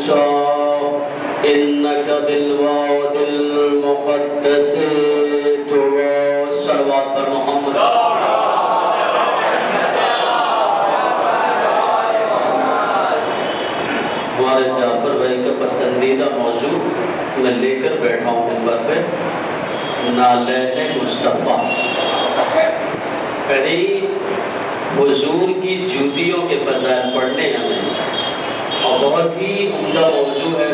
موسیٰ انک بالواد المقدس طویٰ. صلوات پر محمد. ہمارے جعفر بھائی کا پسندیدہ موضوع میں لے کر بیٹھا ہوں منبر پہ، نعلین مصطفیٰ. پہلی حضور کی جوتیوں کے فضائل پڑھنے ہمیں، اور بہت ہی عمدہ موضوع ہے.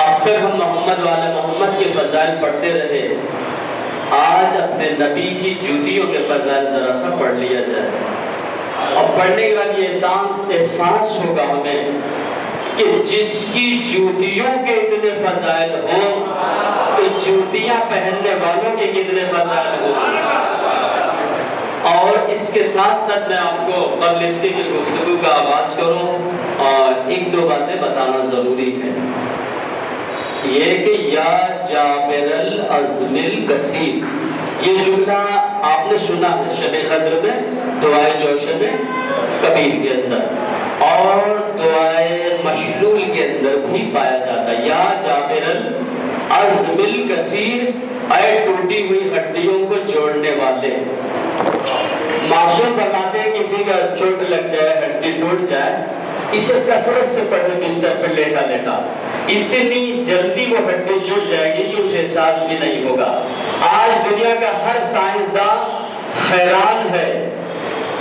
اب تک ہم محمد والے محمد کے فضائل پڑھتے رہے، آج اپنے نبی کی جوتیوں کے فضائل ذرا سا پڑھ لیا جائے. اور پڑھنے کے بعد یہ احساس ہوگا ہمیں کہ جس کی جوتیوں کے اتنے فضائل ہوں تو جوتیاں پہننے والوں کے کتنے فضائل ہوں. اور اس کے ساتھ ساتھ میں آپ کو قبل اس کے گفتگو کا آغاز کروں اور ایک دو باتیں بتانا ضروری ہے. یہ کہ یا جابر العزم الکثیر، یہ جملہ آپ نے سنا ہے شب قدر میں دعائے جوشن کبیر کے اندر، اور دعائے مشلول کے اندر بھی پایا جاتا ہے. یا جابر العزم الکثیر، اے ٹوٹی ہوئی ہڈیوں کو جوڑنے والے. معصوم فرماتے ہیں کسی کا چوٹ لگ جائے، ہڈی ٹوٹ جائے، اسے کثرت سے پڑھے بستر پہ لیٹا لیٹا، اتنی جلدی وہ ہڈی جڑ جائے گی کہ اسے احساس بھی نہیں ہوگا. آج دنیا کا ہر سائنسداں حیران ہے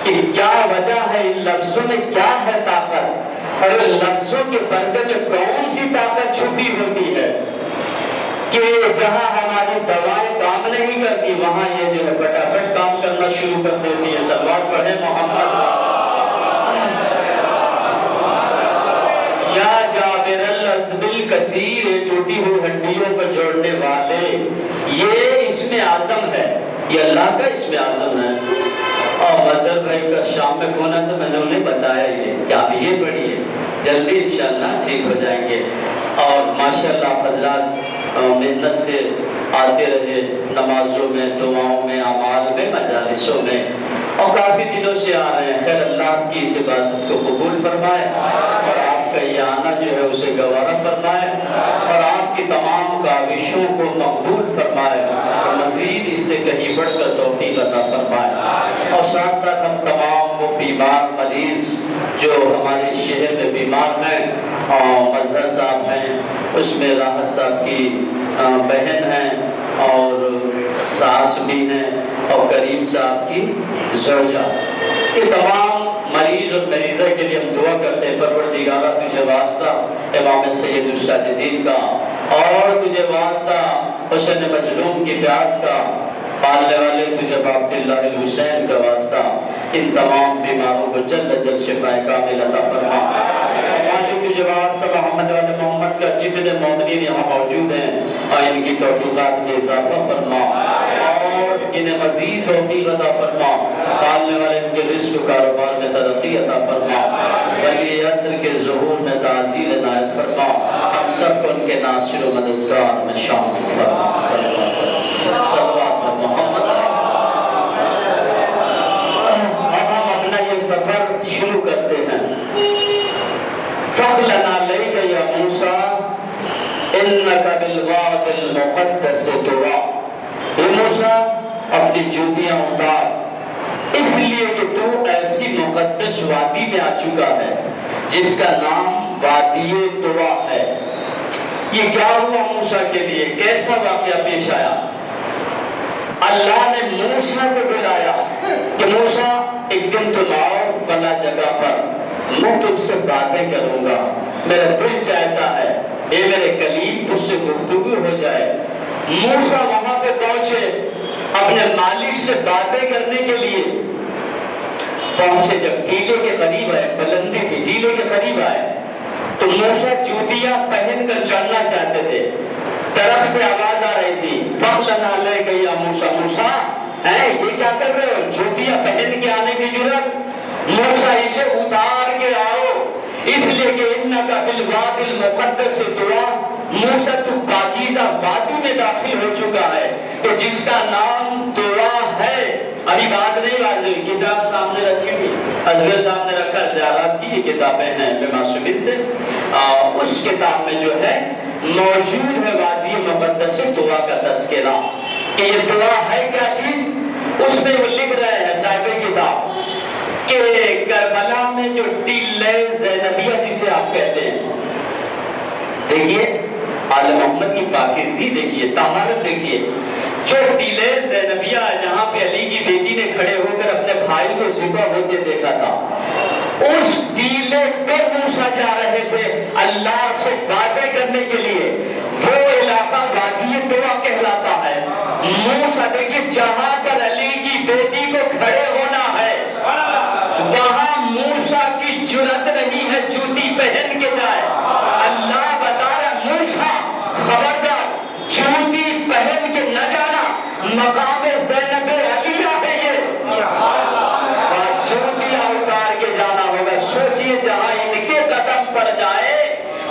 کہ کیا وجہ ہے، ان لفظوں میں کیا ہے طاقت، اور ان لفظوں کے بندے میں کون سی طاقت چھپی ہوتی ہے کہ جہاں ہماری دوائیں کام نہیں کرتی وہاں یہ جو ہے فٹافٹ کام کرنا شروع کر دیتی ہے. صلوات پڑھیں محمد. یا جابر العزم الکثیر، ٹوٹی ہوئی ہڈیوں کو جوڑنے والے، یہ اسم اعظم ہے، یہ اللہ کا اسم اعظم ہے. اور مظہر بھائی کا شام میں فون آیا تو میں نے انہیں بتایا یہ کہ آپ یہ پڑھیے، جلدی انشاءاللہ ٹھیک ہو جائیں گے. اور ماشاءاللہ حضرات محنت سے آتے رہے نمازوں میں، دعاؤں میں، اعمال میں، مجالسوں میں، اور کافی دنوں سے آ رہے ہیں. خیر اللہ آپ کی اس عبادت کو قبول فرمائے اور آپ کا یہ آنا جو ہے اسے گوارا فرمائے اور آپ کی تمام کاوشوں کو مقبول فرمائے اور مزید اس سے کہیں بڑھ کر توفیق عطا فرمائے. اور ساتھ ساتھ ہم تمام وہ بیمار مریض جو ہمارے شہر میں بیمار ہیں، اور مظہر صاحب ہیں، اس میں راحت صاحب کی بہن ہیں اور ساس بھی ہیں، اور کریم صاحب کی زوجہ، یہ تمام مریض اور مریضہ کے لیے ہم دعا کرتے ہیں. پروردگارہ تجھے واسطہ امام سید الشاہدین کا، اور تجھے واسطہ حسن مظلوم کی پیاس کا، پالنے والے تجھے عبداللہ الحسین کا واسطہ، ان تمام بیماروں کو جلد جلد شفائے کامل عطا فرما. تجھے واسطہ محمد والے محمد کا جتنے مومنین یہاں موجود ہیں اور ان کی توفیقات میں اضافہ فرما اور انہیں مزید توفیق عطا فرما. پالنے والے ان کے رزق و کاروبار میں ترقی عطا فرما. ولی عصر کے ظہور میں تعجیل عنایت فرما. ہم سب کو ان کے ناصر و مددگار میں شامل فرما. صلوات پر محمد. اب ہم اپنا یہ سفر شروع کرتے ہیں. فَضْلَنَا عَلَيْكَ يَا مُوسَىٰ إِنَّكَ بِالْوَادِ الْمُقَدَّسِ طُوَىٰ. اے موسیٰ اپنی جوتیاں اتار، اس لیے کہ تو ایسی مقدس وادی میں آ چکا ہے جس کا نام وادی طویٰ ہے. یہ کیا ہوا موسیٰ کے لیے، کیسا واقعہ پیش آیا؟ اللہ نے موسیٰ کو بلایا کہ موسیٰ ایک دن تم آؤ فلاں جگہ پر، میں تم سے باتیں کروں گا، میرا دل چاہتا ہے اے میرے کلیم تجھ سے گفتگو ہو جائے. موسیٰ وہاں پہ پہنچے، اپنے مالک سے باتیں کرنے کے لیے پہنچے. جب ٹیلے کے قریب آئے، بلندی تھی، ٹیلے کے قریب آئے تو موسیٰ جوتیاں پہن کر چڑھنا چاہتے تھے. طرف سے آواز آ رہی تھی فَضْلَنَا عَلَيْكَ يَا مُوسَىٰ. موسیٰ یہ کیا کر رہے ہو، جوتیاں پہن کے آنے کی جرات؟ موسیٰ اسے اتار کے آؤ، اس لیے کہ اِنَّكَ بِالْوَادِ الْمُقَدَّسِ طُوَىٰ. موسیٰ تو پاکیزہ وادی میں داخل ہو چکا ہے کہ جس کا نام طویٰ ہے. ابھی بات نہیں واضح، کتاب سامنے رکھی ہوئی، اصغر صاحب نے رکھا، زیارات کی یہ کتابیں ہیں بے معصومین سے، کتاب میں جو ہے موجود ہے وادی مقدس طوا کا تذکرہ کہ یہ طوا ہے کیا چیز. اس میں وہ لکھ رہے ہیں صاحب کتاب کہ کربلا میں جو ٹیلہ زینبیہ جسے آپ کہتے ہیں، دیکھیے آل محمد کی پاکیزگی دیکھیے، طہارت دیکھیے. جو ٹیلہ زینبیہ جہاں پہ علی کی بیٹی نے کھڑے ہو کر اپنے بھائی کو ذبح ہوتے دیکھا تھا، اس ٹیلے پہ موسیٰ جا رہے تھے اللہ سے باتیں کرنے کے لیے. وہ علاقہ وادی طوا کہلاتا ہے. موسیٰ دیکھیے جہاں پر علی کی بیٹی کو کھڑے ہونا ہے وہاں موسیٰ کی جرأت نہیں ہے جوتی پہن کے جائے. اللہ بتا رہا موسیٰ خبردار جوتی پہن کے نہ جانا، مقام زینب علیہ ہے یہ، جوتی اتار کے جانا ہوگا. سوچئے جہاں ان کے قدم پڑ جائے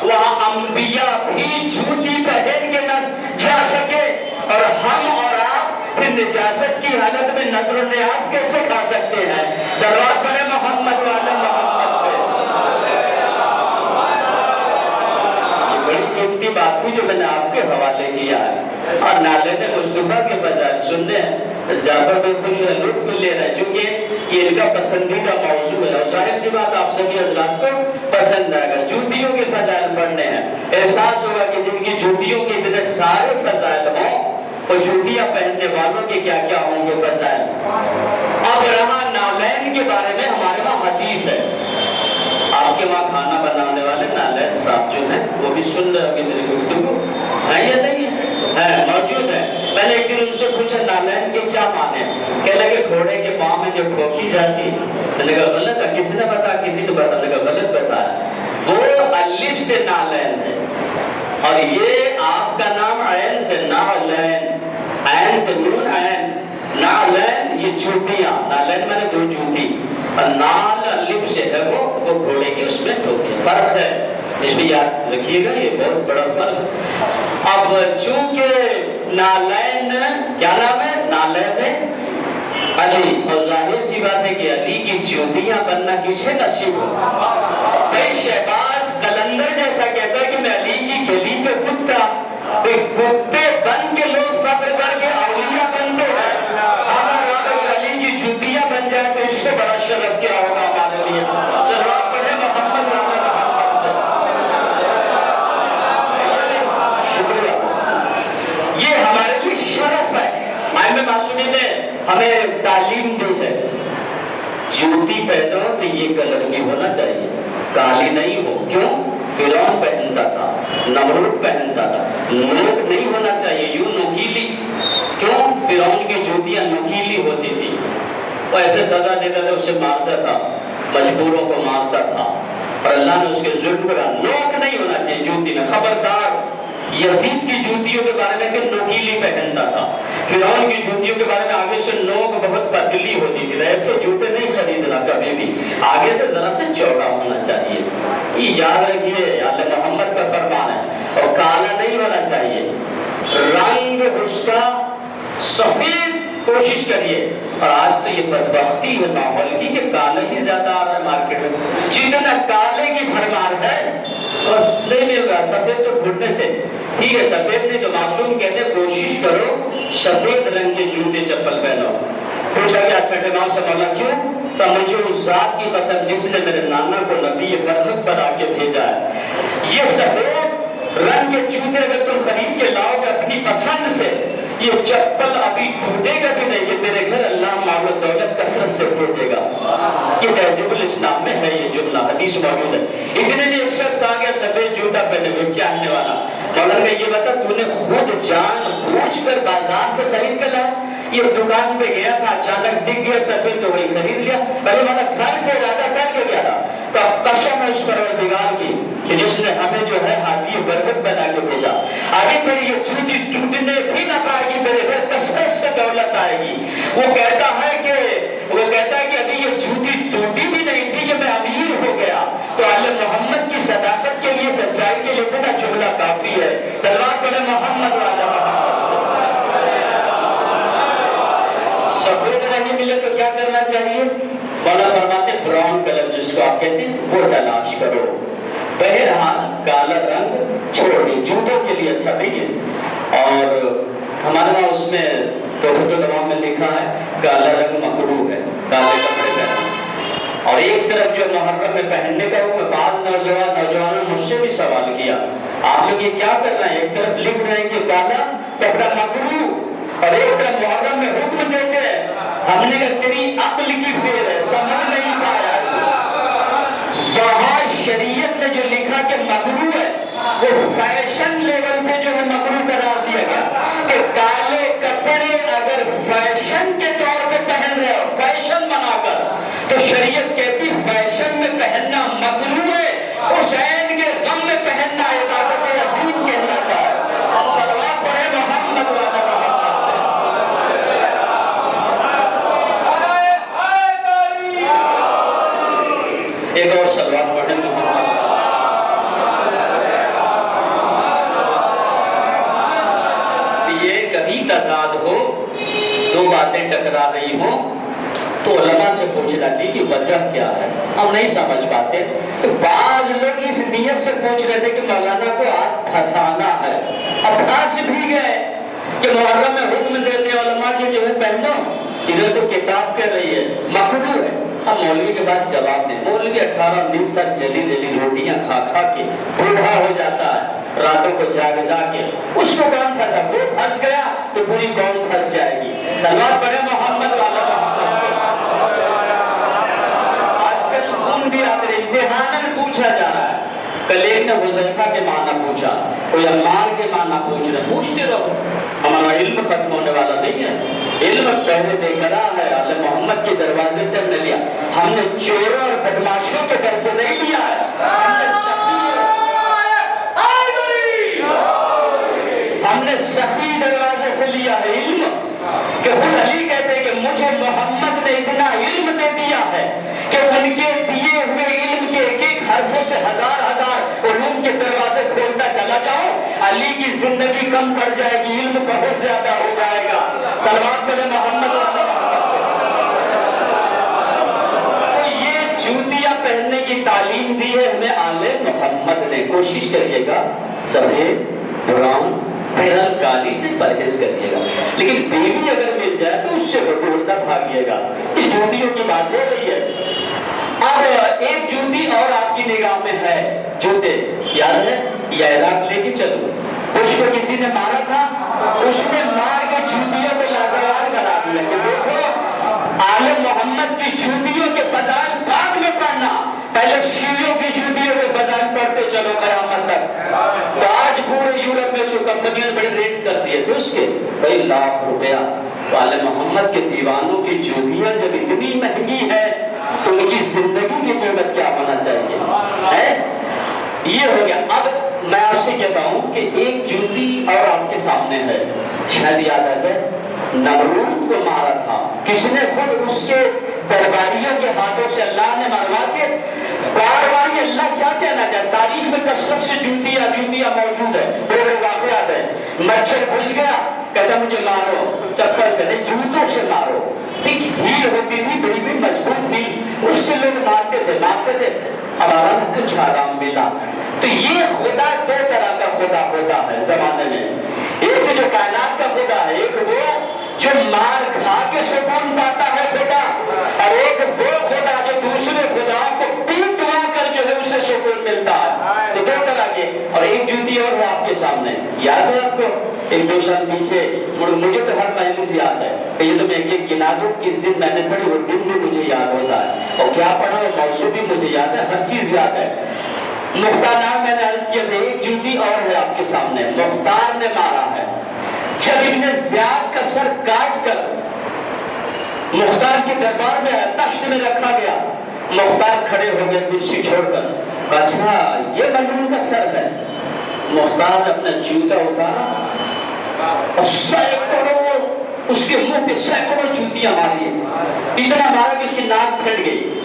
وہاں انبیاء بھی جوتی پہن کے نہ جا سکے، اور ہم اور آپ پھر نجاست کی حالت میں نظر و نیاز کیسے کھا سکتے ہیں؟ صلوات پڑھیں محمد والا محمد پہ. یہ بڑی قیمتی بات تھی جو میں نے آپ کے حوالے کیا ہے. اور نالے نے مصطفیٰ کے فضائل سننے ہیں، جعفر بن خوش لطف لے رہے ہیں چونکہ یہ ان کا پسندیدہ موضوع ہے، اور ظاہر سی بات آپ سبھی حضرات کو پسند آئے گا. جوتیوں کے فضائل پڑھنے ہیں، احساس ہوگا کہ جن کی جوتیوں کے اتنے سارے فضائل ہوں اور جوتیاں پہننے والوں کے کیا کیا ہوں گے فضائل. اب رہا نالین کے بارے میں، ہمارے وہاں حدیث ہے. آپ کے وہاں کھانا بنانے والے نالین صاحب جو ہیں وہ بھی سن رہے ہوگے میری گفتگو، ہے یا نہیں ہے؟ موجود ہے. میں نے ایک دن ان سے پوچھا نالین کے کیا معنی ہیں؟ کہنے لگے گھوڑے کے پاؤں میں جو ٹھوکی جاتی، میں نے کہا غلط ہے. کسی نے بتا کسی نے بتا، میں نے کہا غلط بتایا. وہ الف سے نالین ہے اور یہ آپ کا نام عین سے نالین، عین سے نون عین نالین، یہ جوتیاں. نالین میں نے دو جوتی، اور نال الف سے ہے وہ گھوڑے کے اس میں ٹھوکی. فرق ہے، اس میں یاد رکھیے گا، یہ بہت بڑا فرق. اب چونکہ نالین کیا نام ہے؟ نالین علی، اور ظاہر سی بات ہے کہ علی کی جوتیاں بننا کسے نصیب ہو؟ بھائی شہباز قلندر جیسا کہتا ہے کہ میں علی کی گلی پہ کتا، کتے بن کے لوگ فخر کر کے اولیاء بنتے ہیں. ہمارا اگر علی کی جوتیاں بن جائے تو اس سے بڑا شرف کیا ہوگا ہمارے لیے. صلوات پڑھیں محمد والا محمد. شکریہ، یہ ہمارے لیے شرف ہے. ائمہ معصومین نے ہمیں تعلیم دی ہے، جوتی پہنو تو یہ کلر کی ہونا چاہیے، کالی نہیں ہو. کیوں؟ فرعون پہنتا تھا، نمرود پہنتا تھا. نوک نہیں ہونا چاہیے، یوں نوکیلی. کیوں؟ فرعون کی جوتیاں نوکیلی ہوتی تھی، وہ ایسے سزا دیتا تھا، اسے مارتا تھا، مجبوروں کو مارتا تھا، اور اللہ نے اس کے ظلم کا نوک نہیں ہونا چاہیے جوتی میں. خبردار یزید کی جوتیوں کے بارے میں کہ نوکیلی پہنتا تھا. فرعون کی جوتیوں کے بارے میں آگے سے نوک بہت پتلی ہوتی تھی. ایسے جوتے نہیں خریدنا کبھی بھی، آگے سے ذرا سے چوڑا ہونا چاہیے. یہ یاد رکھیے، آل محمد کا فرمان ہے. اور کالا نہیں ہونا چاہیے، رنگ اس کا سفید کوشش کریے. اور آج تو یہ بدبختی ہے ماحول کی کہ کالے ہی زیادہ آ رہا ہے مارکیٹ میں. جتنا کالے کی بھرمار ہے بس نہیں مل رہا. سفید تو گھٹنے سے ٹھیک ہے، سفید نہیں تو معصوم کہتے ہیں کوشش کرو سفید رنگ کے جوتے چپل پہنو. پوچھا کہ چھٹے امام سے مولا کیوں؟ تو مجھے اس ذات کی قسم جس نے میرے نانا کو نبی برحق بنا کے بھیجا ہے، یہ سفید رنگ کے جوتے اگر تم خرید کے لاؤ گے اپنی پسند سے، یہ چپل ابھی ٹوٹے گا بھی نہیں. یہ تیرے گھر اللہ مال و دولت کثرت سے بھیجے گا. یہ تہذیب الاسلام میں ہے یہ جملہ، حدیث موجود ہے. اتنے لیے ایک شخص آ گیا سفید جوتا پہنے ہوئے چاہنے والا. مولانا یہ بتا تو نے خود جان بوجھ کر بازار سے خرید کر لایا؟ یہ دکان پہ گیا تھا، اچانک دکھ گیا سفید تو وہی خرید لیا. پہلے والا گھر سے ارادہ کر کے گیا تھا. تو قسم ہے اس پروردگار کی کہ جس نے ہمیں جو ہے ہادی برکت بنا کے بھیجا. آگے میری یہ جوتی ٹوٹنے بھی نہ پائے گی، میرے گھر کثرت سے دولت آئے گی. وہ کہتا ہے کہ ابھی یہ جوتی ٹوٹی بھی نہیں تھی کہ میں امیر ہو گیا. تو آل محمد کی صداقت کے لیے، سچائی کے لیے میرا جملہ کافی ہے. صلوات پڑھیں محمد والا محمد. سفید نہیں ملے تو کیا کرنا چاہیے؟ مولا فرماتے براؤن کلر جس کو آپ کہتے ہیں وہ تلاش کرو. بہرحال کالا رنگ ایسا نہیں ہے. اور ہمارے وہاں اس میں تحفۃ العوام میں لکھا ہے کالا رنگ مکروہ ہے، کالے کپڑے پہننا. اور ایک طرف جو محرم میں پہننے کا وہ بعض نوجوانوں نے مجھ سے بھی سوال کیا آپ لوگ یہ کیا کر رہے ہیں؟ ایک طرف لکھ رہے ہیں کہ کالا کپڑا مکروہ اور ایک طرف محرم میں حکم دیتے ہیں. ہم نے کہا تیری عقل کی پھیر ہے، سمجھ نہیں پایا. وہاں شریعت نے جو لکھا کہ مکروہ ہے وہ فیشن لیول پہ جو ہے مکروہ قرار دیا گیا کہ کالے کپڑے اگر فیشن کے طور پہ پہن رہے ہو فیشن بنا کر تو شریعت کہتی فیشن میں پہننا مکروہ ہے، حسین کے غم میں پہننا عبادت عظیم کہلاتا ہے. صلوات پڑھے محمد والا ایک اور صلوات پڑھے محمد. یہ کبھی تضاد ہو، دو باتیں ٹکرا رہی ہوں تو علماء سے پوچھنا چاہیے کہ وجہ کیا ہے. ہم نہیں سمجھ پاتے. تو بعض لوگ اس نیت سے پوچھ رہے تھے کہ مولانا کو آج پھنسانا ہے. اب پھنس بھی گئے کہ محرم میں حکم دیتے علماء کی جو ہے پہنو، ادھر تو کتاب کہہ رہی ہے مکروہ ہے. اب مولوی کے پاس جواب نہیں. مولوی 18-19 سال جلی جلی روٹیاں کھا کھا کے بوڑھا ہو جاتا ہے، راتوں کو جاگ جا کے. اس کو کون پھنسا؟ وہ پھنس گیا تو پوری قوم پھنس جائے گی. صلوات پڑھے محمد والا محمد. آج کل فون بھی آتے رہے، امتحاناً پوچھا جا رہا ہے. کل ایک نے حذیفہ کے معنی پوچھا، کوئی عمار کے معنی پوچھ رہے. پوچھتے رہو، ہمارا علم ختم ہونے والا نہیں ہے. علم پہلے بے قرار ہے، آل محمد کے دروازے سے ہم نے لیا. ہم نے چوروں اور بدماشوں کے در سے نہیں لیا ہے. ہم نے سخی دروازے سے لیا ہے علم. کہ خود علی کہتے ہیں کہ مجھے محمد نے اتنا علم دے دیا ہے کہ ان کے دیے ہوئے علم کے ایک ایک حرفوں سے ہزار ہزار علوم کے دروازے کھولتا چلا جاؤ، علی کی زندگی کم پڑ جائے گی، علم بہت زیادہ ہو جائے گا. صلوات پڑھے محمد والا محمد. تو یہ جوتیاں پہننے کی تعلیم دی ہے ہمیں آل محمد نے. کوشش کریے گا سفید براؤن بہرحال کالی سے پرہیز کریے گا. لیکن بیوی اگر مل جائے تو اس سے بٹورنا بھاگیے گا. یہ جوتیوں کی بات ہو رہی ہے. اب ایک جوتی اور آپ کی نگاہ میں ہے. جوتے یاد ہے یا عراق لے کے چلو، اس کو کسی نے مارا تھا، اس نے مار کے جوتیوں کو لازوال کرا دیا کہ دیکھو آل محمد کی جوتیوں کے فضائل بعد میں پڑھنا، پہلے شیعوں کی جوتیوں کے فضائل پڑھتے چلو قیامت تک. تو آج پورے یورپ میں سو کمپنیوں نے بڑے ریٹ کر دیے تھے اس کے کئی لاکھ روپیہ. تو آل محمد کے دیوانوں کی جوتیاں جب اتنی مہنگی ہے تو ان کی زندگی کی قیمت کیا ہونا چاہیے. یہ ہو گیا. اب میں آپ سے کہتا ہوں کہ ایک جوتی اور آپ کے سامنے ہے، شاید یاد آ جائے. نمرود کو مارا تھا کس نے؟ خود اس کے درباریوں کے ہاتھوں سے اللہ نے مروا کے. بار بار یہ اللہ کیا کہنا چاہتا؟ تاریخ میں کثرت سے جوتیاں موجود ہے، بڑے واقعات ہیں. مچھر گھس گیا، کہتا مجھے مارو، چپل سے نہیں جوتوں سے مارو. ایک ہیل ہوتی تھی بڑی بھی مضبوط تھی، اس سے لوگ مارتے تھے. ہمارا کچھ آرام ملا. تو یہ خدا دو طرح کا خدا ہوتا ہے زمانے میں. ایک جو کائنات کا خدا ہے، ایک وہ جو مار کھا کے سکون پاتا ہے خدا، اور ایک وہ خدا جو دوسرے خداؤں کو پیٹوا کر جو ہے اسے سکون ملتا ہے. تو دو طرح کے. اور ایک جوتی اور وہ آپ کے سامنے یاد ہے آپ کو. ایک دو سال پیچھے مجھے تو ہر مہینے سے یاد ہے کہ یہ تو میں ایک گنا دوں کس دن میں نے پڑھی، وہ دن بھی مجھے یاد ہوتا ہے اور کیا پڑھا وہ موضوع بھی مجھے یاد ہے، ہر چیز یاد ہے. مختار نام میں نے عرض کیا تھا. ایک جوتی اور ہے آپ کے سامنے، مختار نے مارا ہے. جب ابن زیاد کا سر کاٹ کر مختار کے دربار میں تخت میں رکھا گیا، مختار کھڑے ہو گئے کرسی چھوڑ کر. اچھا یہ مجنون کا سر ہے. مختار نے اپنا جوتا اتارا اور سینکڑوں اس کے منہ پہ سینکڑوں جوتیاں ماری. اتنا مارا کہ اس کی ناک پھٹ گئی.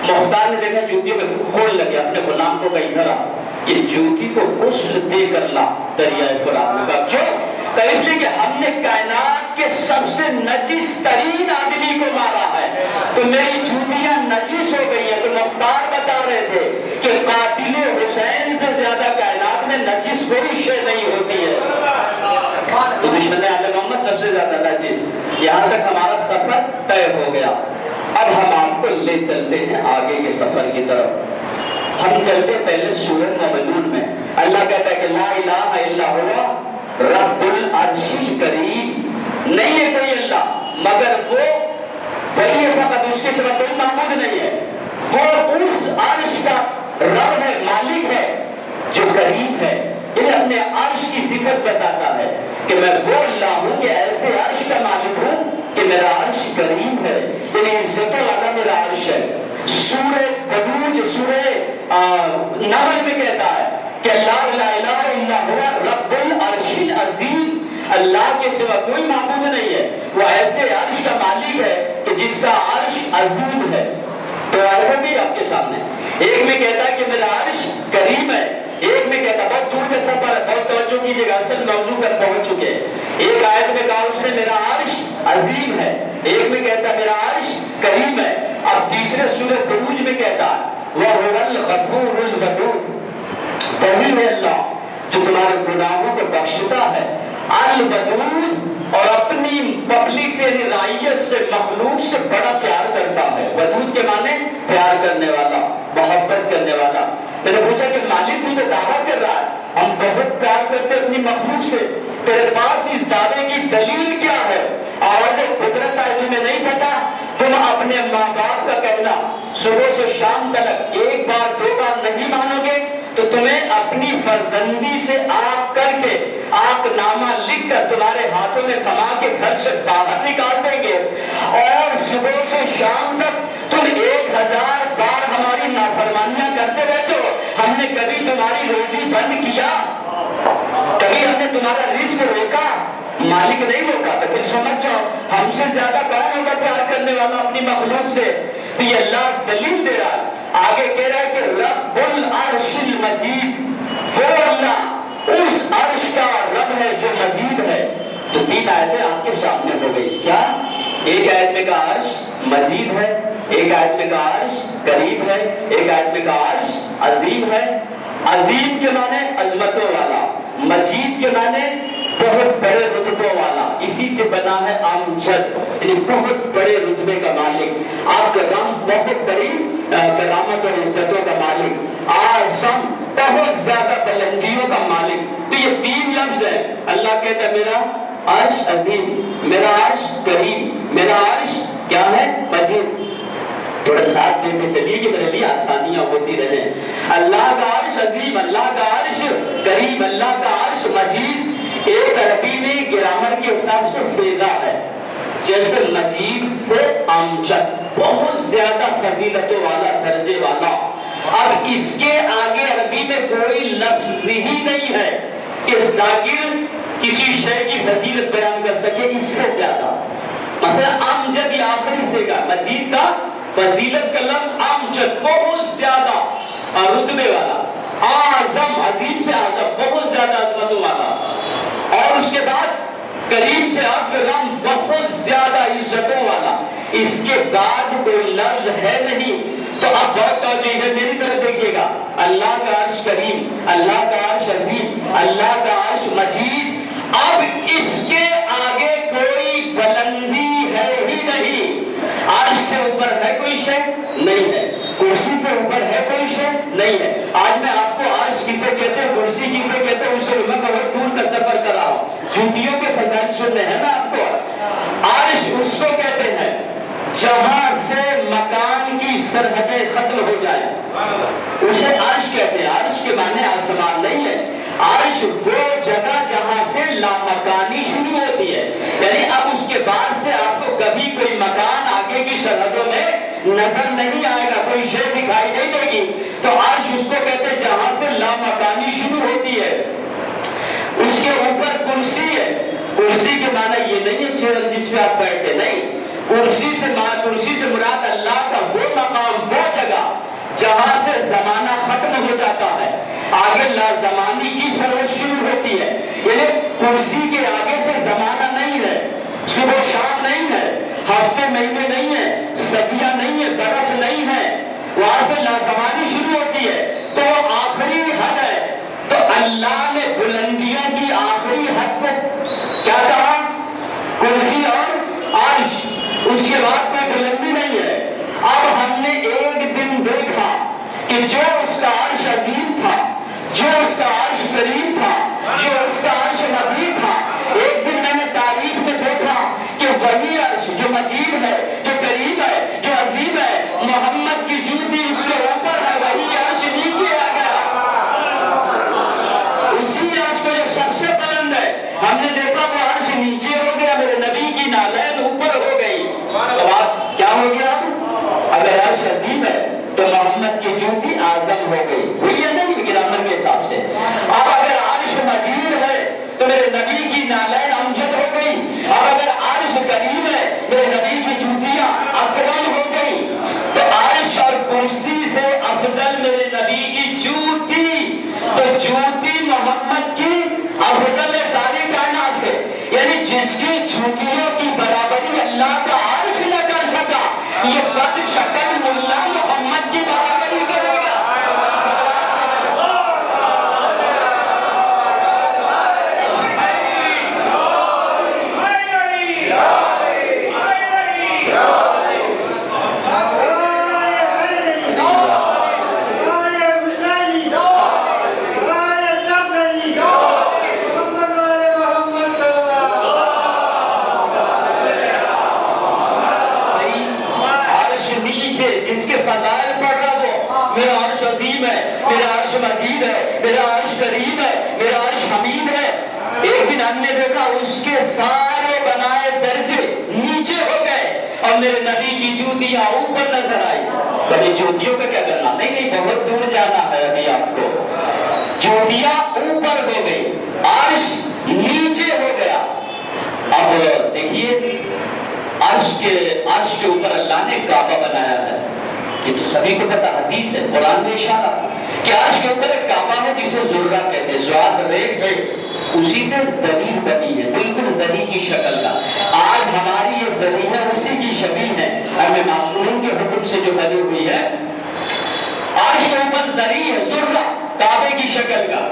مختار نے دیکھا جوتیوں میں کھول لگے، اپنے غلام کو کہیں دھرا، یہ جوتی کو غسل دے کر لا. دریائے فرات نے کہا کیوں؟ کہ اس لیے کہ ہم نے کائنات کے سب سے نجس ترین آدمی کو مارا ہے تو میری جوتیاں نجس ہو گئی ہے. تو مختار بتا رہے تھے کہ قاتل حسین سے زیادہ کائنات میں نجس کوئی شے نہیں ہوتی ہے. پوچھنے والے محمد سب سے زیادہ چیز یہاں تک ہمارا سفر طے ہو گیا، اب ہم آپ کو لے چلتے ہیں آگے کے سفر کی طرف۔ ہم چلتے پہلے سورہ مومنون میں، اللہ کہتا ہے کہ لا الہ الا ہوا رب العرش الکریم، نہیں ہے کوئی اللہ مگر وہ وہی ہے، فقط اس کے سوا کوئی معبود نہیں ہے، وہ اس عرش کا رب ہے، مالک ہے جو کریم ہے، یعنی اپنے عرش کی صفت بتاتا ہے کہ میں وہ اللہ ہوں کہ ایسے عرش کا مالک ہوں کہ میرا عرش کریم ہے، یعنی عزتوں والا میرا عرش ہے۔ سورہ بروج سورہ نمل میں کہتا ہے کہ لا الہ الا ہوا رب العرش العظیم، اللہ کے سوا کوئی معبود نہیں ہے، وہ ایسے عرش کا مالک ہے کہ جس کا عرش عظیم ہے۔ تو بھی آپ کے سامنے ایک میں کہتا ہے کہ میرا عرش کریم ہے، ایک میں کہتا بہت دور کا سفر ہے، بہت توجہ کیجیے گا، اصل موضوع پر پہنچ چکے ہیں۔ ایک آیت میں کہا اس نے میرا عرش عظیم ہے، ایک میں کہتا میرا عرش کریم ہے، اب تیسرے سورہ بروج میں کہتا وَهُوَ الْغَفُورُ الْوَدُودُ، وہی ہے اللہ جو تمہارے گناہوں کو بخشتا ہے، الودود، اور اپنی پبلک سے یعنی رعیت سے مخلوق سے بڑا پیار کرتا ہے۔ ودود کے معنی پیار کرنے والا، محبت کرنے والا۔ میں نے پوچھا کہ مالک تو دعویٰ کر رہا ہے ہم بہت پیار کرتے اپنی مخلوق سے، تیرے پاس اس دعوے کی دلیل کیا ہے؟ آواز قدرت ہے، تمہیں نہیں پتا؟ تم اپنے ماں باپ کا کہنا صبح سے شام تک ایک بار دو بار نہیں مانو گے تو تمہیں اپنی فرزندی سے آگ کر کے آگ نامہ لکھ کر تمہارے ہاتھوں میں تھما کے گھر سے باہر نکال دیں گے، اور صبح سے شام تک تم 1000 بار ہماری نافرمانیاں کرتے رہتے ہو، ہم نے کبھی تمہاری روزی بند کیا؟ کبھی ہم نے تمہارا رزق روکا؟ مالک نہیں روکا، تو پھر سمجھ جاؤ ہم سے زیادہ کون ہوگا پیار کرنے والا اپنی مخلوق سے؟ تو یہ اللہ دلیل دے رہا ہے، آگے کہہ رہا ہے کہ رب العرش المجید، وہ اللہ اس عرش کا رب ہے جو مجید ہے۔ تو 3 آیتیں آپ کے سامنے ہو گئی، کیا؟ ایک آیت میں کہا عرش مجید ہے، ایک آیت میں کہا عرش قریب ہے، ایک آیت میں کہا عرش عظیم ہے۔ عظیم کے معنی عظمتوں والا، مجید کے معنی بہت بڑے رتبوں والا، اسی سے بنا ہے امجد، یعنی بہت بڑے رتبے کا مالک، اکرم، بہت بڑی کرامت اور عزتوں کا مالک، اعظم، بہت زیادہ بلندیوں کا مالک۔ تو یہ 3 لفظ ہیں، اللہ کہتا ہے میرا عرش عظیم، میرا عرش کریم، میرا عرش کیا ہے؟ مجید۔ تھوڑا ساتھ دیتے چلیے کہ میرے لیے آسانیاں ہوتی رہیں۔ اللہ کا عرش عظیم، اللہ کا عرش کریم، اللہ کا عرش مجید، ایک عربی میں گرامر کے حساب سے سیدھا ہے، جیسے مجید سے امجد، بہت زیادہ فضیلتوں والا، درجے والا۔ اب اس کے آگے عربی میں کوئی لفظ ہی نہیں ہے کہ ذاکر کسی شے کی فضیلت بیان کر سکے اس سے زیادہ۔ مثلا امجد یہ آخری سے گا، مجید کا فضیلت کا لفظ امجد، بہت زیادہ رتبے والا، اعظم، عظیم سے اعظم، بہت زیادہ عظمتوں والا، اور اس کے بعد کریم سے اکرم، بہت زیادہ عزتوں والا۔ اس کے بعد کوئی لفظ ہے نہیں۔ تو اب بہت توجہ ہے، میری طرف دیکھیے گا، اللہ کا عرش کریم، اللہ کا عرش عظیم، اللہ کا عرش مجید، اب اس کے آگے کوئی بلندی ہے ہی نہیں۔ عرش سے اوپر ہے کوئی شے؟ نہیں ہے۔ کرسی سے اوپر ہے کوئی شے؟ نہیں ہے۔ آج میں آپ کو عرش کسے کہتے ہیں، کرسی کسے کہتے ہیں، اسے میں بہت دور کا سفر کر رہا ہوں، جوتیوں کے فضائل سننے ہیں نا آپ کو۔ عرش اس کو کہتے ہیں جہاں سے مکان کی سرحدیں ختم ہو جائیں، اسے عرش کہتے ہیں۔ عرش کے معنی آسمان نہیں ہے، عرش وہ جگہ جہاں سے لامکانی شروع ہوتی ہے، یعنی اب اس کے بعد سے آپ کو کبھی کوئی مکان آگے کی سرحدوں میں نظر نہیں آئے گا، کوئی شے دکھائی نہیں دے گی۔ تو عرش اس کو کہتے ہیں جہاں سے لامکانی شروع ہوتی ہے۔ اس کے اوپر کرسی ہے، کرسی کے معنی یہ نہیں ہے چیئر جس پہ آپ بیٹھتے، نہیں، کرسی سے مراد اللہ کا وہ مقام، وہ جگہ جہاں سے زمانہ ختم ہو جاتا ہے، آگے لازمانی کی سرحد شروع ہوتی ہے، یعنی کرسی کے آگے سے زمانہ نہیں ہے، صبح شام نہیں ہے، ہفتے مہینے نہیں ہے، صدیاں نہیں ہے، برس نہیں ہے، وہاں سے لازمانی شروع ہوتی ہے، تو وہ آخری حد ہے۔ تو اللہ نے بلندیوں کی آخری حد کو کیا کہا؟ کرسی اور عرش، اس کے بعد کوئی بلندی نہیں ہے۔ اب ہم نے ایک دن دیکھا کہ جو اس کا عرش عظیم تھا، جو اس کا عرش کریم تھا، جو اس کا عرش مجید تھا، ایک دن میں نے تاریخ میں دیکھا کہ وہی عرش جو مجید ہے، جو کریم ہے، جو عظیم ہے، محمد کی جوتی اس کے اوپر ہے، وہی عرش نیچے آ گیا۔ اسی عرش کو جو سب سے بلند ہے، ہم نے دیکھا وہ عرش نیچے ہو گیا، میرے نبی کی نالین اوپر ہو گئی۔ تو آپ کیا ہو گیا؟ اگر عرش عظیم ہے تو محمد کی جوتی اعظم ہو گئی، ہوئی ہے نہیں گرامر کے حساب سے؟ اب اگر عرش مجید ہے تو میرے نبی کی نالین امجد ہو گئی، اور اگر عرش کریم ہے میرے نبی کی جوتیاں اکرم ہو گئی۔ تو عرش اور کرسی سے افضل میرے نبی کی جوتی، تو جوتی محمد کی افضل ہے ساری کائنات سے، یعنی جس کی جوتیوں کی برابری اللہ کا عرش نہ کر سکا، یہ بد شکل ملا محمد کی برابری کرے گا۔ جس کے فضائل پڑھ رہا وہ میرا عرش عظیم ہے، میرا عرش مجید ہے، میرا عرش کریم ہے، میرا عرش حمید ہے۔ ایک دن ہم نے دیکھا اس کے سارے بنائے درجے نیچے ہو گئے اور میرے نبی کی جوتیاں اوپر نظر آئی۔ کبھی جوتیوں کا کیا کرنا؟ نہیں بہت دور جانا ہے ابھی آپ کو۔ جوتیاں اوپر ہو گئی، عرش نیچے ہو گیا۔ اب دیکھیے عرش کے اوپر اللہ نے کعبہ بنایا ہے، یہ تو سبھی کو پتا، حدیث ہے، قرآن میں اشارہ کہ عرش کے اوپر ایک کعبہ ہے جسے ذرہ کہتے ہیں، ذوات ریت ہے، اسی سے زری بنی ہے، بالکل زری کی شکل کا۔ آج ہماری یہ زری ہے اسی کی شبیہ ہے، ہمیں معصومین کے حکم سے جو بنی ہوئی ہے۔ عرش کے اوپر زری ہے، ذرہ کعبے کی شکل کا،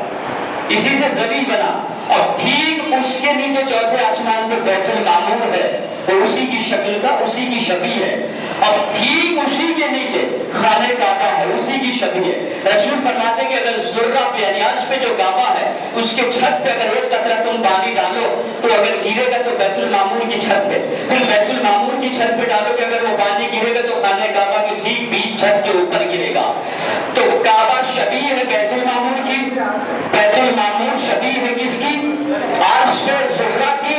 اسی سے زری بنا، اور ٹھیک اس کے نیچے چوتھے آسمان پہ بیت المعمور ہے، وہ اسی کی شکل کا، اسی کی شبیہ ہے، اور ٹھیک اسی کے نیچے خانہ کعبہ ہے، اسی کی شبیہ ہے۔ رسول فرماتے کہ اگر ذرہ پہ یعنی عرش پہ جو کعبہ ہے اس کے چھت پہ اگر ایک قطرہ تم پانی ڈالو تو اگر گرے گا تو بیت المعمور کی چھت پہ، پھر بیت المعمور کی چھت پہ ڈالو کہ اگر وہ پانی گرے گا تو خانہ کعبہ کے ٹھیک بیچ چھت کے اوپر گرے گا۔ تو کعبہ شبیہ ہے بیت المعمور کی، بیت المعمور شبیہ ہے کس کی؟ عرش پہ ذرہ کی۔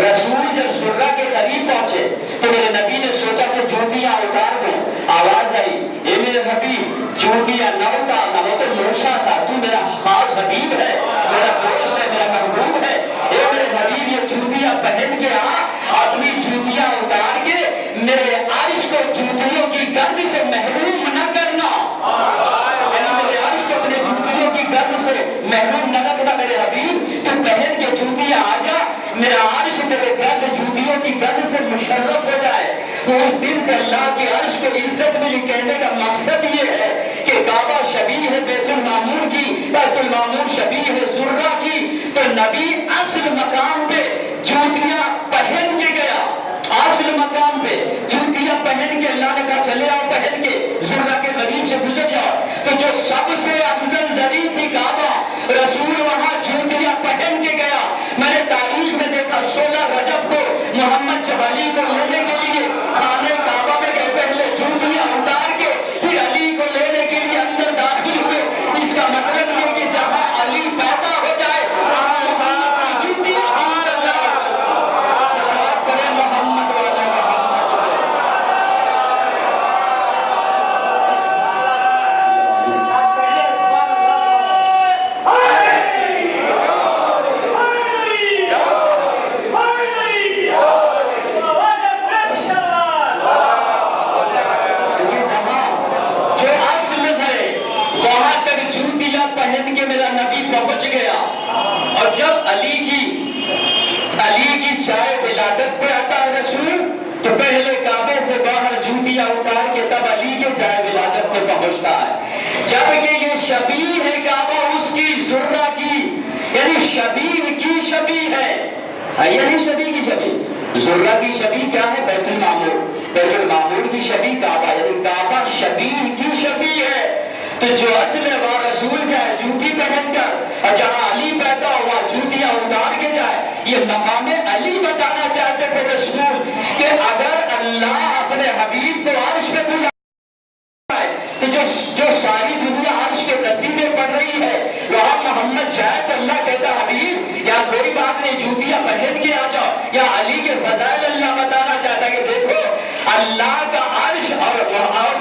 رسول جب ذرہ کے قریب پہنچے تو میرے نبی نے سوچا کہ جوتیاں اتار دوں، آواز آئی اے میرے نبی جوتیاں نہ اتار، نہ وہ تو لوشا تھا، تو میرا خاص حبیب ہے، میرا دوست ہے، میرا محبوب ہے، اے میرے حبیب یہ جوتیاں پہن کے آ، اپنی جوتیاں اتار کے میرے عرش کو جوتیوں کی گرد سے محروم نہ کرنا، یعنی میرے عرش کو اپنے جوتیوں کی گرد سے محروم نہ رکھنا میرے حبیب، تو پہن کے جوتیاں آ جا، میرا عرش تیرے گرد جوتیوں کی گرد سے مشرف ہو جائے۔ تو اس دن سے اللہ کے عرش کو عزت ملی، کہنے کا مقصد یہ ہے کہ کعبہ شبیہ ہے بیت المعمور کی، بیت المعمور شبیہ ہے ذرہ کی، تو نبی اصل مقام پہ جوتیاں پہن کے گیا، اصل مقام پہ جوتیاں پہن کے اللہ نے کہا چلے آؤ پہن کے ذرہ کے قریب سے گزر جاؤ۔ تو جو سب سے افضل زری تھی کعبہ، رسول وہاں جوتیاں پہن کے گیا۔ میں نے تاریخ میں دیکھا 16 رجب کو محمد جب علی کو لینے کے لیے خانہ کعبہ میں گئے، پہلے جوتیاں اتار کے پھر علی کو لینے کے لیے اندر داخل ہوئے۔ اس کا مطلب یہ کہ جہاں علی پیدا ہو جائے وہاں محمد کی جوتیاں اتر جائے۔ صلوات پڑھیں محمد والے پہن کے میرا نبی پہنچ گیا، اور جب علی کی چائے ولادت پہ آتا ہے رسول، تو پہلے کعبے سے باہر جوتیاں اتار کے تب علی کے چائے ولادت پہ پہنچتا ہے۔ جبکہ یہ شبیہ ہے کعبہ اس کی ذرہ کی، یعنی شبیہ کی شبیہ ہے، یعنی شبیہ کی شبیہ۔ ذرہ کی شبیہ کیا ہے؟ بیت المعمور. بیت المعمور کی شبیہ کعبہ، یعنی کعبہ شبیہ کی شبیہ ہے. تو جو اصل ہے وہ رسول کا ہے، جوتی پہن کر، اور جہاں علی پیدا ہوا جوتیاں اتار کے جائے. یہ مقام علی بتانا چاہتے تھے رسول کہ اگر اللہ اپنے حبیب کو عرش پہ بلائے تو جو ساری دنیا عرش کے قصیدے پڑھ رہی ہے وہاں محمد جائے تو اللہ کہتا حبیب یا کوئی بات نہیں، جوتیاں پہن کے آ جاؤ. یا علی کے فضائل اللہ بتانا چاہتا کہ دیکھو اللہ کا عرش اور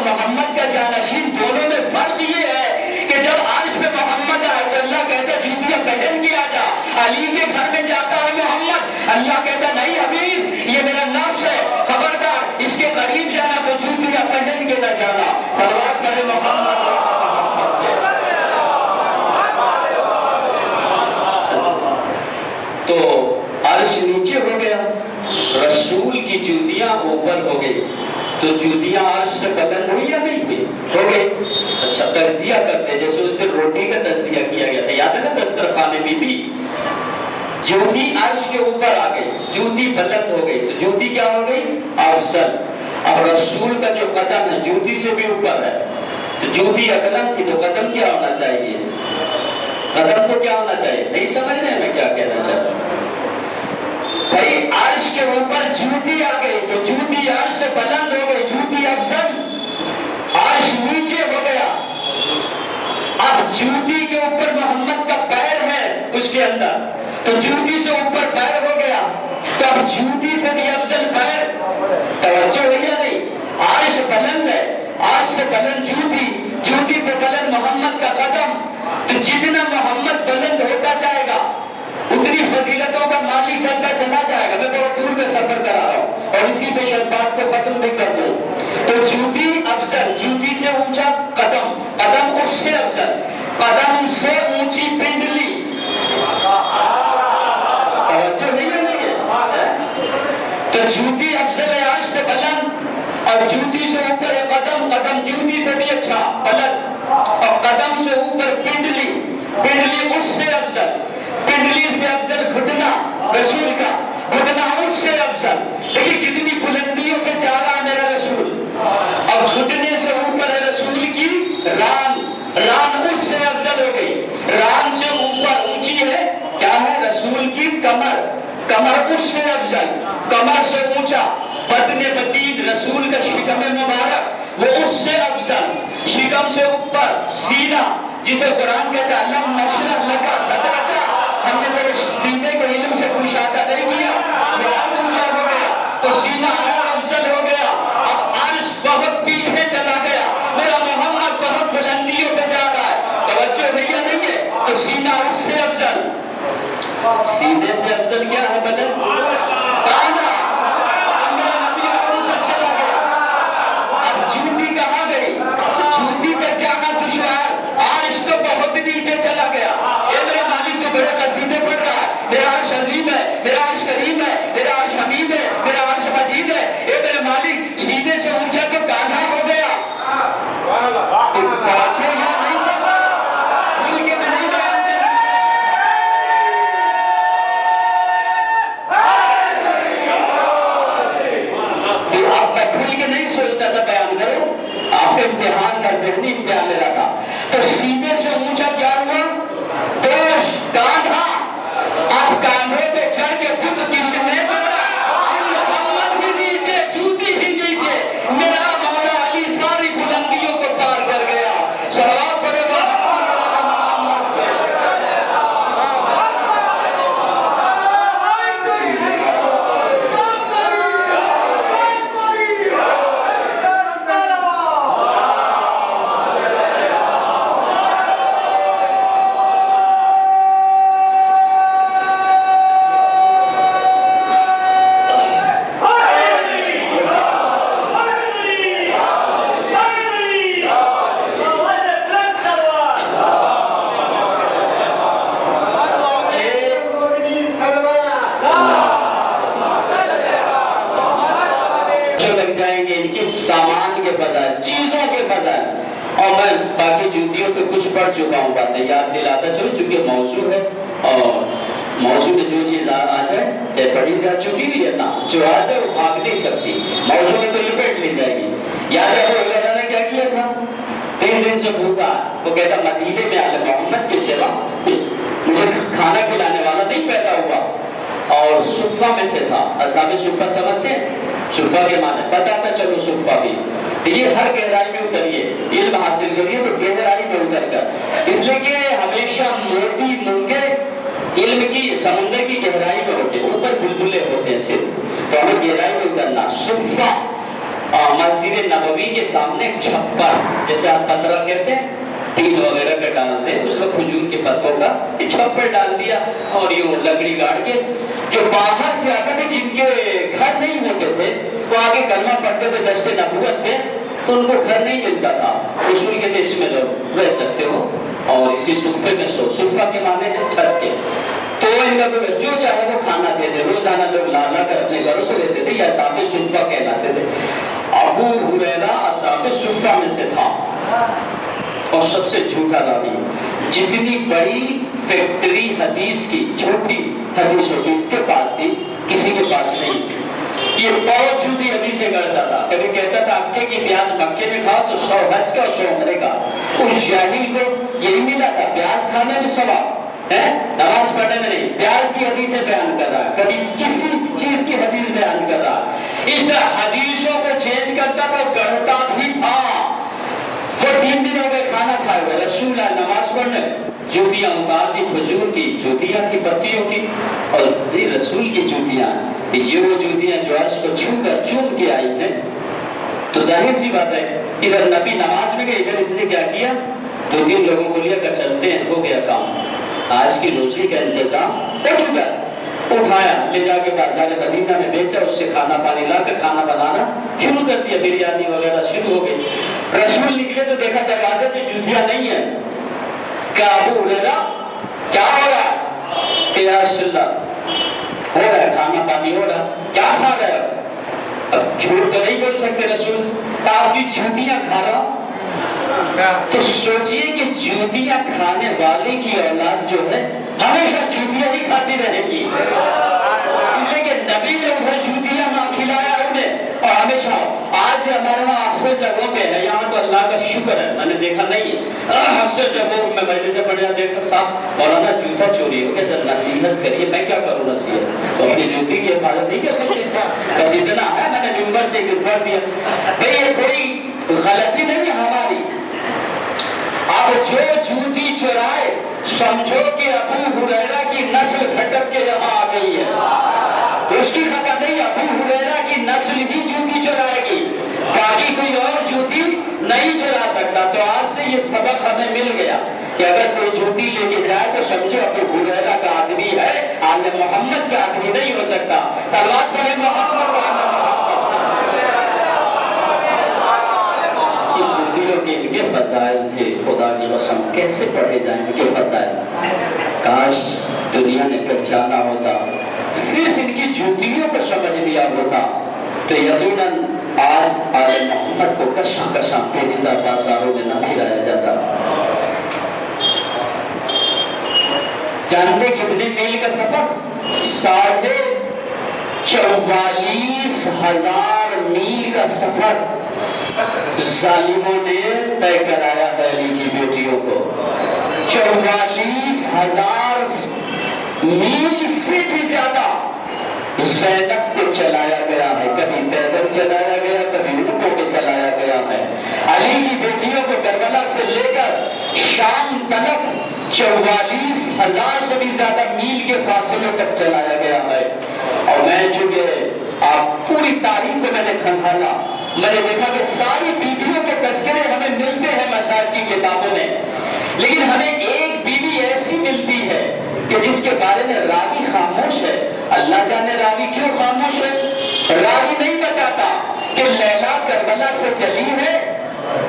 محمد کا جانشین دونوں میں فرق یہ ہے کہ جب عرش پہ محمد آئے تو اللہ کہتا جوتیاں پہن کے آ جا. علی کے گھر میں جاتا ہے محمد، اللہ کہتا نہیں حبیب یہ میرا نفس ہے، خبردار اس کے قریب جانا تو جوتیاں پہن کے نہ جانا. صلوات پڑھے محمد. تو عرش نیچے ہو گیا، رسول کی جوتیاں اوپر ہو گئی. تو جوتیاں عرش سے بلند ہوئی یا نہیں ہوئی؟ ہو گئی. اچھا تجزیہ کرتے جیسے اس دن روٹی کا تجزیہ کیا گیا تھا، یاد ہے نا دسترخوان بی بی. جوتی عرش کے اوپر آ گئی، جوتی بلند ہو گئی. تو جوتی کیا ہو گئی؟ افضل. اب رسول کا جو قدم ہے جوتی سے بھی اوپر ہے. تو جوتی قدم تھی تو قدم کیا ہونا چاہیے؟ قدم تو کیا ہونا چاہیے؟ نہیں سمجھ رہے میں کیا کہنا چاہتا ہوں؟ بھائی عرش کے اوپر جوتی آ گئی تو جوتی عرش سے بلند ہو گئی، جوتی افضل. عرش نیچے ہو گیا، اب جوتی کے اوپر محمد کا پیر ہے اس کے اندر، تو جوتی سے اوپر پیر ہو گیا تو اب جوتی سے بھی افضل پیر. توجہ ہے یا نہیں؟ عرش بلند ہے، عرش سے بلند جوتی، جوتی سے بلند محمد کا قدم. تو جتنا محمد بلند ہوتا جائے گا اتنی فضیلتوں کا مالک بنتا چلا جائے گا. میں بہت دور میں سفر کرا رہا ہوں اور اسی پہ شاید بات کو ختم بھی کر دوں. تو جوتی افضل، جوتی سے اونچا قدم، قدم اس سے افضل، قدم سے اونچی پنڈلی. توجہ نہیں ہے نہیں ہے؟ تو جوتی افضل ہے عرش سے بلند، اور جوتی سے اوپر ہے قدم، قدم جوتی سے بھی اچھا بلند، اور قدم سے اوپر پنڈلی، پنڈلی اس سے افضل، پنڈلی سے افضل گھٹنا رسول کا، گھٹنا اس سے افضل. لیکن کتنی بلندیوں پہ جا رہا ہے میرا رسول. اور گھٹنے سے اوپر ہے رسول کی ران، ران اس سے افضل ہو گئی. ران سے اوپر اونچی ہے کیا ہے؟ رسول کی کمر، کمر اس سے افضل، کمر سے اونچا. بدن بطین رسول کا شکم مبارک وہ اس سے افضل، شکم سے اوپر سینہ جسے قرآن کہتا ہے لم نشرح لک صدرک، ہم نے تیرے سینے کو علم سے کشادہ نہیں کیا، وہ اور اونچا ہو گیا تو سینہ اور افضل ہو گیا. اب عرش بہت پیچھے چلا گیا، میرا محمد بہت بلندیوں پہ جا رہا ہے. توجہ ہے یا نہیں ہے؟ تو سینہ اس سے افضل، سینے سے افضل کیا ہے؟ بلند کاندھا. اب میرا نبی اور اوپر چلا گیا. اب جوتی کہاں گئی؟ جوتی پہ جانا دشوار، عرش تو بہت نیچے چلا گیا. اے میرے مالک تو بڑے قصیدے پڑھ رہا ہے، میرا عرش عظیم ہے، میرا عرش کریم ہے، میرا عرش حمید ہے، میرا عرش مجید ہے. اے میرے مالک سینے سے اونچا تو کاندھا ہو گیا. پاچھے یا نہیں پتا کھل کے میں نہیں بیان کروں. آپ میں کھل کے نہیں سوچتا تھا بیان کرو، آپ کے امتحان کا ذہنی امتحان میرا تھا. تو سینے سے اونچا کیا ہوا؟ دوش، کاندھا. آپ کاندھے پہ چڑھ کے خود کس نے بولا محمد بھی نیچے، جوتی بھی نیچے، میرا مولا علی ساری بلندیوں کو پار کر گیا. صلوات پڑھے سامان کے فضائل، چیزوں کے فضائل. اور میں باقی جوتیوں پہ کچھ پڑھ چکا ہوں، باتیں یاد دلاتا چلو چونکہ موضوع ہے اور موضوع میں جو چیز آ جائے چاہے پڑھی جا چکی بھی ہے نا، جو آ جائے وہ بھاگ نہیں سکتی، موضوع میں تو لپیٹ لی جائے گی۔ یاد ہے ابو ہریرہ نے کیا کیا تھا؟ 3 دن سے بھوکا، وہ کہتا مدینے میں آل محمد کے سوا مجھے کھانا کھلانے والا نہیں پیدا ہوا، اور صفہ میں سے تھا۔ اصحاب صفہ سمجھتے ہیں؟ صفہ کے معنی پتہ تھا، چلو صفہ بھی یہ ہر گہرائی میں اتریے، علم حاصل کریے تو گہرائی میں اتر کر، اس لیے کہ ہمیشہ موتی مونگے علم کی سمندر کی گہرائی میں ہوتے ہیں، اوپر بلبلے ہوتے ہیں صرف، تو ہمیں گہرائی میں اترنا۔ صفہ مسجد نبوی کے سامنے ایک چھپر، جیسے آپ 15 کہتے ہیں تیل وغیرہ کا ڈالتے ہیں، اس میں کھجور کے پتوں کا یہ چھپر ڈال دیا اور یوں لکڑی گاڑ کے، جو باہر سے آتے تھے جن کے گھر نہیں ہوتے تھے وہ آگے کلمہ پڑھتے تھے دشت نبوت میں، تو ان کو گھر نہیں ملتا تھا، رسول کے دیش میں لوگ رہ سکتے ہو اور اسی صفے میں سو، صفہ کے معنی ہے چھت کے، تو ان کا جو چاہے وہ کھانا دیتے، روزانہ لوگ لا لا کر اپنے گھروں سے لیتے تھے، یہ اصحاب صفہ کہلاتے تھے۔ ابو ہریرہ اصحاب صفہ میں سے تھا اور سب سے جھوٹا راوی، جتنی بڑی فیکٹری حدیث کی جھوٹی حدیث ہوتی اس کے پاس تھی، کسی کے پاس نہیں تھی۔ یہ بہت جھوٹی حدیثیں کرتا تھا، کبھی کہتا تھا اکے کی پیاز مکے میں کھاؤ تو 100 حج کا اور 100 عمرے کا۔ اس جاہل کو یہی ملا تھا، پیاز کھانے میں ثواب ہے، نماز پڑھنے میں نہیں، پیاز کی حدیثیں بیان کر رہا ہے، کبھی کسی چیز کی حدیث بیان کر رہا ہے، اس طرح حدیثوں کو چینج کرتا تھا، گڑھتا بھی تھا۔ وہ 3 دن ہو گئے کھانا کھائے ہوئے، رسول اللہ نماز پڑھنے، جوتیاں اتار دی کھجور کی، جوتیاں تھی پتیوں کی، اور رسول کی جوتیاں، یہ وہ جوتیاں جو عرش کو چھو کر چوم کے آئی ہیں، تو ظاہر سی بات ہے ادھر نبی نماز میں گئے، ادھر اس نے کیا کیا، 2-3 لوگوں کو لیا کر چلتے ہیں، ہو گیا کام، آج کی روزی کا انتظام ہو چکا، اٹھایا لے جا کے بازار مدینہ میں بیچا، اس سے کھانا پانی لا کر کھانا بنانا شروع کر دیا، بریانی وغیرہ شروع ہو گئی۔ رسول نکلے تو دیکھا دروازے پہ جوتیاں نہیں ہیں، کیا ابو ہریرہ کیا ہو رہا ہے؟ کہ یا رسول اللہ ہو رہا ہے کھانا پانی ہو رہا، کیا کھا رہے ہو؟ اب جھوٹ تو نہیں بول سکتے رسول سے، آپ کی جوتیاں کھا رہا ہوں، تو سوچئے کہ جوتیاں کھانے والے کی اولاد جو ہے ہمیشہ جوتیاں ہی کھاتی رہے گی، اس لیے کہ نبی نے ادھر جوتیاں نہ کھلایا انہیں، اور ہمیشہ آج ہمارے وہاں اکثر جگہوں پہ ہے، یہاں تو اللہ کا شکر ہے میں نے دیکھا نہیں ہے، اکثر جگہوں میں مجلس سے پڑھیا دیکھا صاحب مولانا جوتا چوری ہو گیا، جب نصیحت کریے، میں کیا کروں نصیحت، تو اپنی جوتی کی حفاظت نہیں کر سکتے، بس اتنا ہے میں نے ممبر سے پڑھ دیا، بھئی یہ کوئی غلطی نہیں ہے ہماری، اب جو جوتی چرائے سمجھو کہ ابو ہریرہ کی نسل بھٹک کے یہاں آ گئی ہے، اس کی خطا نہیں، ابو ہریرہ کی نسل ہی جوتی چرائے گی، باقی کوئی اور جوتی نہیں چرا سکتا۔ تو آج سے یہ سبق ہمیں مل گیا کہ اگر کوئی جوتی لے کے جائے تو سمجھو ابو ہریرہ کا آدمی ہے، آل محمد کا آدمی نہیں ہو سکتا۔ صلوات پڑھیں محمد ان کے فضائل تھے، خدا کی قسم کیسے پڑھے جائیں ان کے فضائل، کاش دنیا نے پہچانا ہوتا، صرف ان کی جوتیوں کو سمجھ لیا ہوتا تو یقیناً آج آل محمد کو کشاں کشاں پیریدہ بازاروں میں نہ پھرایا جاتا۔ جانتے کتنے میل کا سفر؟ 44,000 میل کا سفر ظالموں نے طے کرایا ہے علی کی بیٹیوں کو، 44,000 میل سے بھی زیادہ زینب کو چلایا گیا ہے، کبھی پیدل چلایا گیا، کبھی اونٹوں پہ چلایا گیا ہے، علی کی بیٹیوں کو کربلا سے لے کر شام تک 44,000 سے بھی زیادہ میل کے فاصلے تک چلایا گیا ہے۔ اور میں چونکہ آپ پوری تاریخ کو میں نے کھنگالا، میں نے دیکھا کہ ساری بیویوں کے تذکرے ہمیں ملتے ہیں مشاہد کی کتابوں میں، لیکن ہمیں ایک بیوی ایسی ملتی ہے کہ جس کے بارے میں راوی خاموش ہے، اللہ جانے راوی کیوں خاموش ہے، راوی نہیں بتاتا کہ لیلا کربلا سے چلی ہے،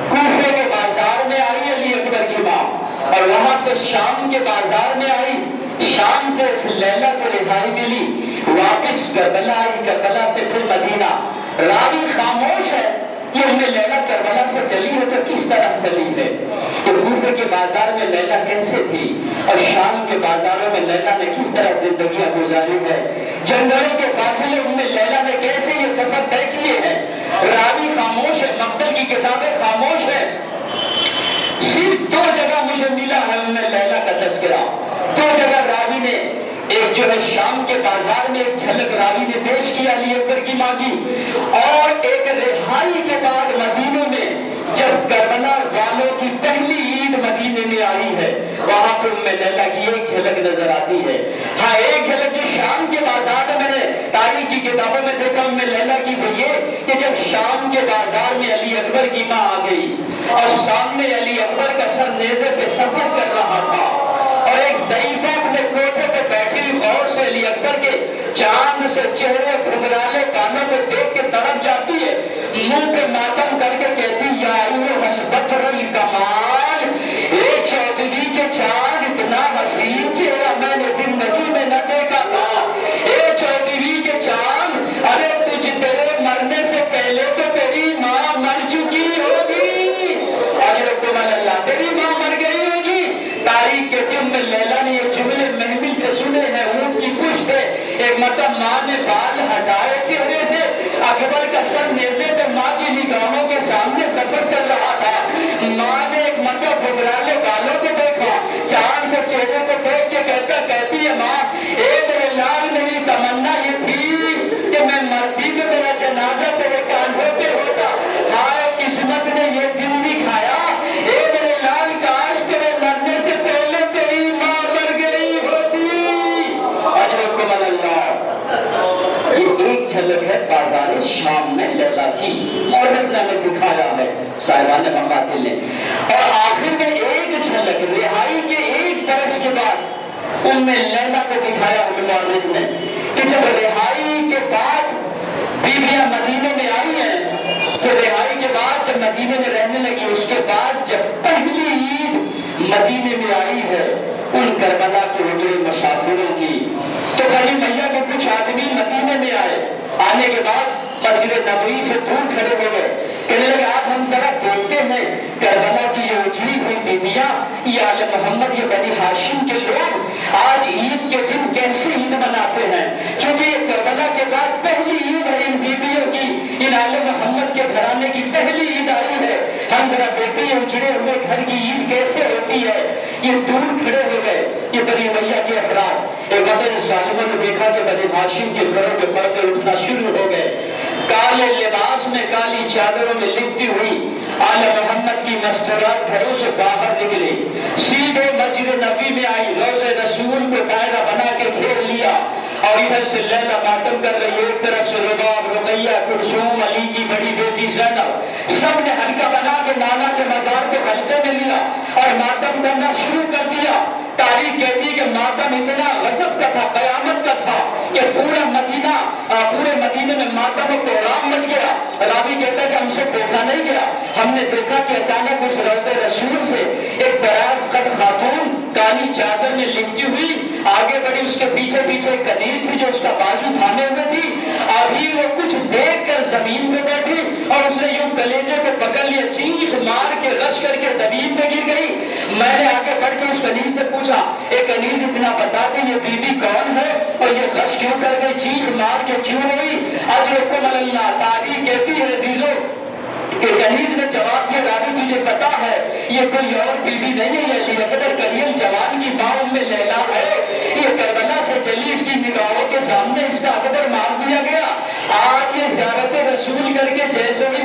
کوفے کے بازار میں آئی علی اکبر کی ماں، اور وہاں سے شام کے بازار میں آئی، شام سے اس لیلا کو رہائی ملی، واپس کربلا آئی، کربلا سے پھر مدینہ، راوی خاموش ہے یہ ام لیلا کربلا سے چلی ہے تو کس طرح چلی ہے؟ تو کوفے کے بازار میں لیلا کیسے تھی اور شام کے بازاروں میں لیلا نے کس طرح زندگیاں گزاری ہے؟ جنگلوں کے فاصلے ام لیلا نے کیسے یہ سفر طے کیے ہیں؟ راوی خاموش ہے، مقتل کی کتابیں خاموش ہیں۔ صرف 2 جگہ مجھے ملا ہے ام لیلا کا تذکرہ، 2 جگہ راوی نے، ایک جو ہے شام کے بازار میں ایک جھلک راوی نے پیش کیا علی اکبر کی ماں کی، اور ایک رہائی کے بعد مدینے میں جب کربلا والوں کی پہلی عید مدینے میں آئی ہے وہاں پر ام لیلا کی ایک جھلک نظر آتی ہے۔ ہاں ایک جھلک جو شام کے بازار میں نے تاریخ کی کتابوں میں دیکھا ام لیلا کی وہ یہ کہ جب شام کے بازار میں علی اکبر کی ماں آ گئی اور سامنے علی اکبر کا سر نیزے پہ سفر کر رہا تھا اور ایک ضعیفہ اپنے کوٹھے پہ بیٹھی غور سے علی اکبر کے چاند سے چہرے گھبرالے کانوں کو دیکھ کے طرف جاتی ہے، منہ پہ ماتم کر کے کہتی یا ایھا البدر الکمال، اے چودھری کے چاند اتنا حسین چہرہ میں نے زندگی میں نہ دیکھا تھا، اے چودھری کے چاند، ارے تجھ تیرے مرنے سے پہلے تو تیری ماں مر چکی ہوگی، اجرکم اللہ، تیری ماں مر گئی ہوگی۔ تاریخ کے دن میں لیلا نے یہ جملے محمل سے سنے ہیں، اونٹ کی پشت سے ایک مرتبہ ماں نے بال ہٹائے چہرے سے، اکبر کا سر نیزے پہ ماں کی نگاہوں کے سامنے سفر کر رہا تھا، ماں نے ایک مرتبہ گھبرالے بالوں کو دیکھا، چاند سے چہرے کو دیکھ کے کہتی ہے ماں اے میرے لال، میری تمنا یہ تھی کہ میں مرتی تو میرا جنازہ تیرے کاندھوں پہ ہوتا، ہائے قسمت نے یہ دن دکھایا، اے میرے لال کاش تیرے مرنے سے پہلے تیری ماں مر گئی ہوتی۔ اجرکم اللہ۔ یہ ایک جھلک ہے بازار شام میں لیلا کی، عورت نے ہمیں دکھایا ہے صاحبان مقاتل نے، اور آخر میں ایک جھلک رہائی کے 1 برس کے بعد ام لیلا کو دکھایا مورخ نے کہ جب رہائی کے بعد بیویاں مدینے میں آئی ہیں تو رہائی کے بعد جب مدینے میں رہنے لگی، اس کے بعد جب پہلی عید مدینے میں آئی ہے ان کربلا کے اجڑے مسافروں کی، تو بڑی میاں کے کچھ آدمی مدینے میں آئے، آنے کے بعد مسجد نبوی سے دور کھڑے ہو گئے، کہنے لگے آج ہم ذرا دیکھتے ہیں کربلا کی یہ اجڑی ہوئی بیویاں، یہ آل محمد، یہ بنی ہاشم کے لوگ آج عید کے دن کیسے عید مناتے ہیں، کیونکہ یہ کربلا کے بعد پہلی عید ہے ان بیویوں کی، ان آل محمد کے گھرانے کی پہلی عید آئی ہے، ہم ذرا دیکھتے ہیں اجڑے ہوئے گھر کی عید کیسے ہوتی ہے۔ یہ دور کھڑے ہو گئے، یہ بنی امیہ کے افراد، ایک وقت ظالموں نے دیکھا کہ بنی ہاشم کے گھروں کے پردے اٹھنا شروع ہو گئے، کالے لباس میں کالی چادروں میں لپٹی ہوئی آل محمد کی مستورات گھروں سے باہر نکلی، سیدھے مسجد نبی میں آئی، روضہ رسول کو دائرہ بنا کے گھیر لیا، اور ادھر سے لیلا ماتم کر رہی ہے، ایک طرف سے رباب، رقیہ، کلثوم، علی کی بڑی بیٹی زینب، سب نے حلقہ بنا کے نانا کے مزار کو حلقے میں لیا اور ماتم کرنا شروع کر دیا۔ تاریخ کہتی ہے کہ ماتم اتنا غضب کا تھا، قیامت کا تھا کہ پورے مدینے میں ماتم و کوہرام مچ گیا۔ راوی کہتا ہے کہ ہم سے دیکھا نہیں گیا، ہم نے دیکھا کہ اچانک اس روضہ رسول سے ایک دراز قد خاتون کالی چادر میں لپٹی ہوئی آگے بڑھی، اس کے پیچھے ایک کنیز تھی جو اس کا بازو تھامے ہوئے تھی، ابھی وہ کچھ دیکھ کر زمین پہ بیٹھی اور اس نے یوں کلیجے پہ پکڑ لیا، چیخ مار کے رش کر کے زمین پہ گر گئی۔ میں نے آگے بڑھ کے اس کنیز سے پوچھا، اے کنیز اتنا بتا دے یہ بی بی کون ہے اور یہ رش کیوں کر گئی، چیخ مار کے کیوں ہوئی؟ اجرکم اللہ۔ تاریخ کہتی ہے عزیزو کہ کنیز نے جواب دیا، راوی تجھے پتا ہے یہ کوئی اور بی بی نہیں ہے، یہ علی اکبر کریل جوان کی ماں ام لیلا ہے، یہ کربلا سے چلی، اس کی نگاہوں کے سامنے اس کا اکبر مار دیا گیا، آج یہ زیارت رسول کر کے جیسے ہی